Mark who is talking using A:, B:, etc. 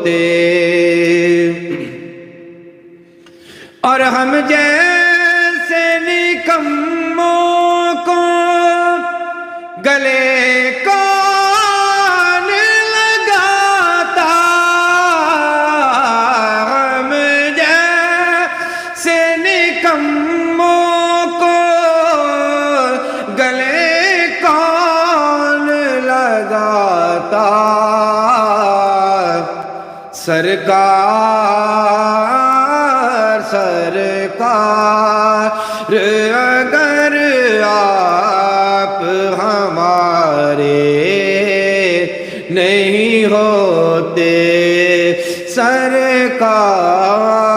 A: ہوتے اور ہم جیسے نکموں کو گلے کون لگاتا ہم جیسے نکموں کو گلے کون لگاتا سرکار سرکار اگر آپ ہمارے نہیں ہوتے سرکار